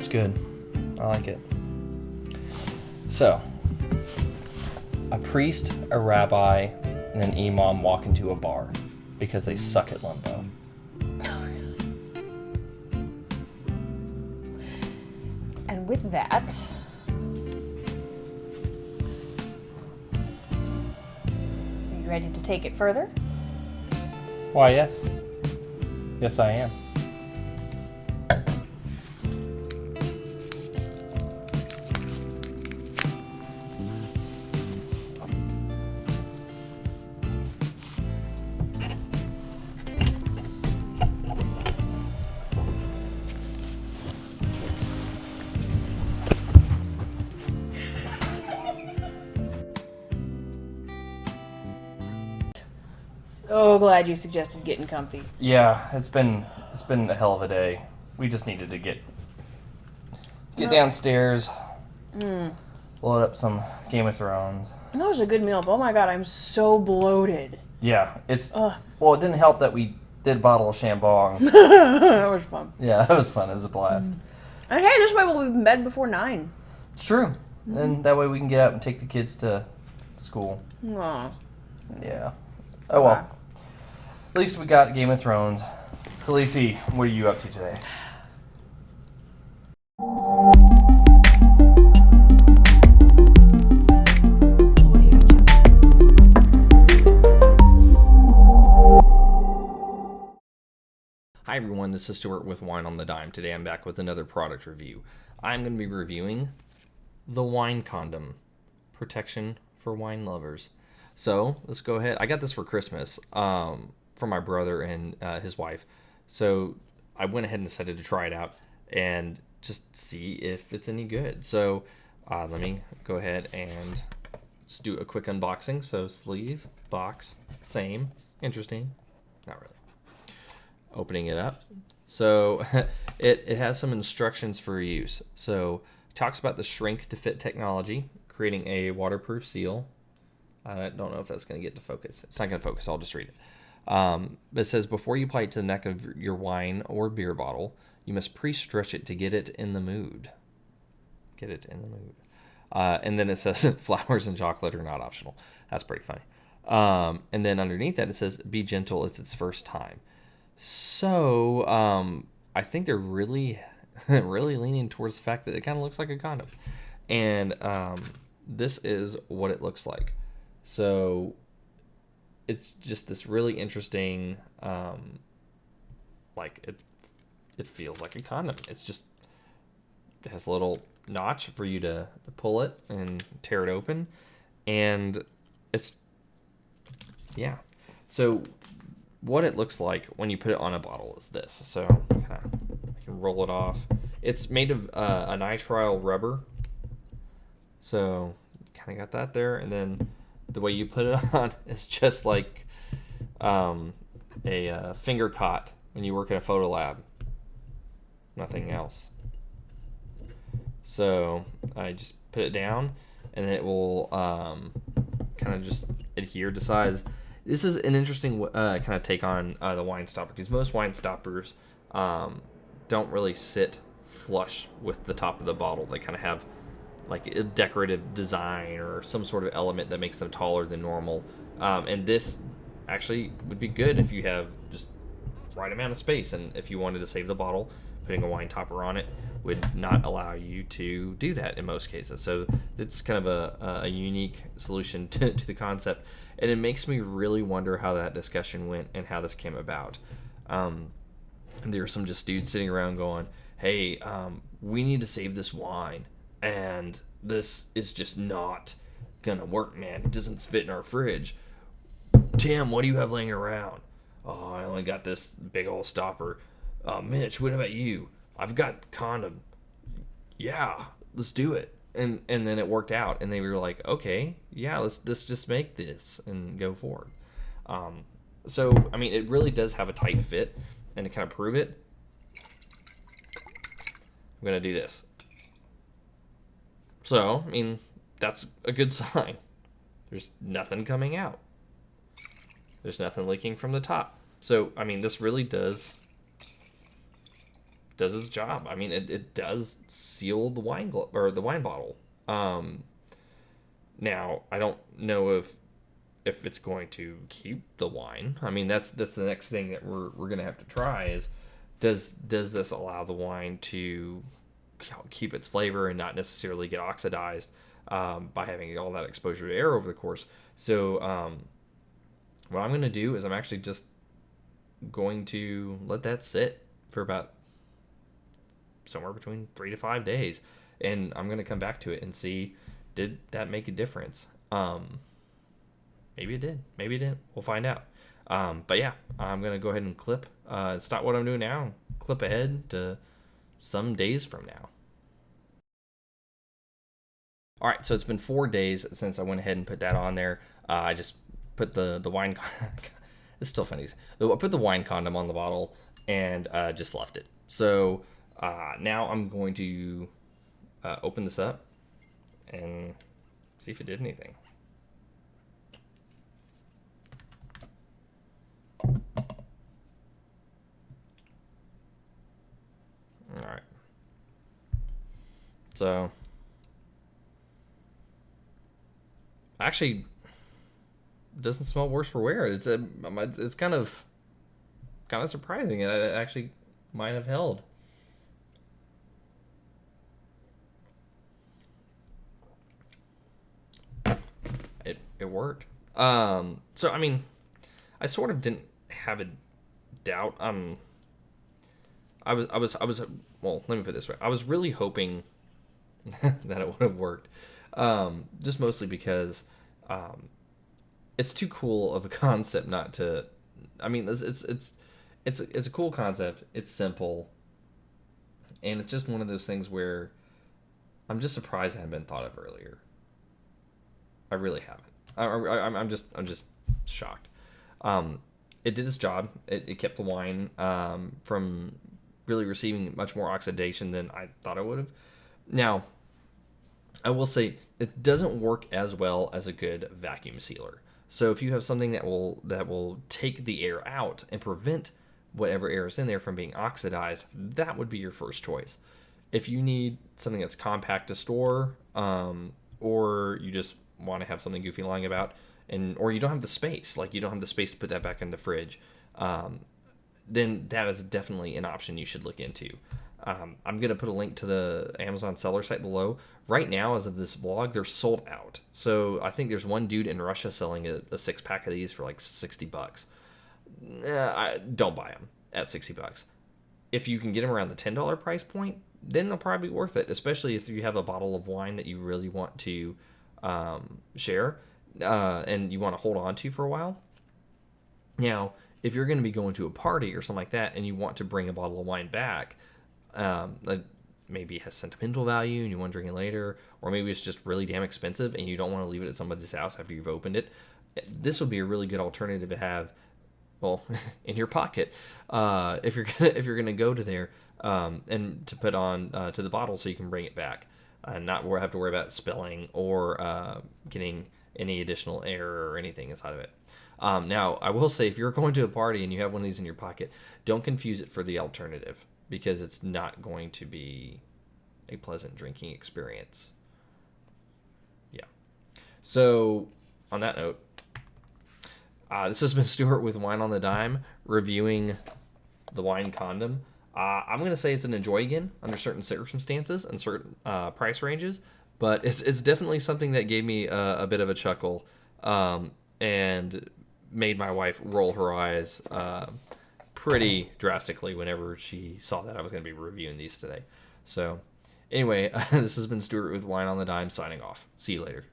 It's good. I like it. So, a priest, a rabbi, and an imam walk into a bar because they suck at limbo. And with that, are you ready to take it further? Why, yes. Yes, I am. So glad you suggested getting comfy. Yeah, it's been a hell of a day. We just needed to get downstairs, load up some Game of Thrones. That was a good meal, but oh my god, I'm so bloated. Yeah, well, it didn't help that we did a bottle of Chambong. That was fun. Yeah, that was fun. It was a blast. And hey, this way we'll be in bed before 9. It's true. And that way we can get out and take the kids to school. Aw. Yeah. Oh well. At least we got Game of Thrones. Khaleesi, what are you up to today? Hi everyone, this is Stuart with Wine on the Dime. Today I'm back with another product review. I'm going to be reviewing the Wine Condom, protection for wine lovers. So let's go ahead. I got this for Christmas from my brother and his wife. So I went ahead and decided to try it out and just see if it's any good. So let me go ahead and just do a quick unboxing. So sleeve, box, same. Interesting. Not really. Opening it up. So it has some instructions for use. So it talks about the shrink to fit technology, creating a waterproof seal. I don't know if that's going to get to focus. It's not going to focus. I'll just read it. It says, before you apply it to the neck of your wine or beer bottle, you must pre-stretch it to get it in the mood. Get it in the mood. And then it says, flowers and chocolate are not optional. That's pretty funny. And then underneath that, it says, be gentle, it's its first time. So I think they're really, really leaning towards the fact that it kind of looks like a condom. And this is what it looks like. So it's just this really interesting, like it feels like a condom. It has a little notch for you to pull it and tear it open. And yeah. So what it looks like when you put it on a bottle is this. So I can roll it off. It's made of a nitrile rubber. So kind of got that there. And then the way you put it on is just like a finger cot when you work in a photo lab. Nothing else. So I just put it down, and then it will kind of just adhere to size. This is an interesting kind of take on the wine stopper, because most wine stoppers don't really sit flush with the top of the bottle. They kind of have like a decorative design or some sort of element that makes them taller than normal. And this actually would be good if you have just right amount of space. And if you wanted to save the bottle, putting a wine topper on it would not allow you to do that in most cases. So it's kind of a unique solution to the concept. And it makes me really wonder how that discussion went and how this came about. There are some just dudes sitting around going, hey, we need to save this wine. And this is just not gonna work, man. It doesn't fit in our fridge. Tim, what do you have laying around? Oh, I only got this big old stopper. Mitch, what about you? I've got condom. Yeah, let's do it. And then it worked out, and they were like, okay, yeah, let's just make this and go forward. So, I mean, it really does have a tight fit, and to kind of prove it, I'm gonna do this. So, I mean, that's a good sign. There's nothing coming out. There's nothing leaking from the top. So, I mean, this really does does its job. I mean, it does seal the or the wine bottle. Now I don't know if it's going to keep the wine. I mean, that's the next thing that we're gonna have to try is does this allow the wine to keep its flavor and not necessarily get oxidized by having all that exposure to air over the course. So what I'm going to do is I'm actually just going to let that sit for about somewhere between 3 to 5 days, and I'm going to come back to it and see, did that make a difference? Maybe it did, maybe it didn't. We'll find out. But yeah, I'm going to go ahead and clip. Stop what I'm doing now. Clip ahead to some days from now. All right, so it's been 4 days since I went ahead and put that on there. I just put the wine. It's still funny. I put the wine condom on the bottle and just left it. So now I'm going to open this up and see if it did anything. All right. So actually, it doesn't smell worse for wear. It's kind of surprising. It actually might have held. It worked. So I mean, I sort of didn't have a doubt. I was well, let me put it this way. I was really hoping that it would have worked. Just mostly because it's too cool of a concept not to. I mean, it's a cool concept. It's simple, and it's just one of those things where I'm just surprised it hadn't been thought of earlier. I really haven't. I'm just shocked. It did its job. It kept the wine from really receiving much more oxidation than I thought it would have. Now, I will say it doesn't work as well as a good vacuum sealer. So if you have something that will take the air out and prevent whatever air is in there from being oxidized, that would be your first choice. If you need something that's compact to store, or you just want to have something goofy lying about, or you don't have the space, like you don't have the space to put that back in the fridge, then that is definitely an option you should look into. I'm going to put a link to the Amazon seller site below. Right now, as of this vlog, they're sold out. So I think there's one dude in Russia selling a 6-pack of these for like $60. Don't buy them at $60. If you can get them around the $10 price point, then they'll probably be worth it, especially if you have a bottle of wine that you really want to share and you want to hold on to for a while. Now, if you're going to be going to a party or something like that and you want to bring a bottle of wine back, that maybe has sentimental value and you want to drink it later, or maybe it's just really damn expensive and you don't want to leave it at somebody's house after you've opened it, this would be a really good alternative to have, well, in your pocket, if you're gonna go to there, and to put on to the bottle so you can bring it back and not have to worry about spilling or getting any additional air or anything inside of it. Now, I will say, if you're going to a party and you have one of these in your pocket, don't confuse it for the alternative, because it's not going to be a pleasant drinking experience. Yeah. So, on that note, this has been Stuart with Wine on the Dime, reviewing the Wine Condom. I'm going to say it's an enjoy again under certain circumstances and certain price ranges, but it's definitely something that gave me a bit of a chuckle and made my wife roll her eyes pretty drastically whenever she saw that I was going to be reviewing these today. So anyway, this has been Stuart with Wine on the Dime signing off. See you later.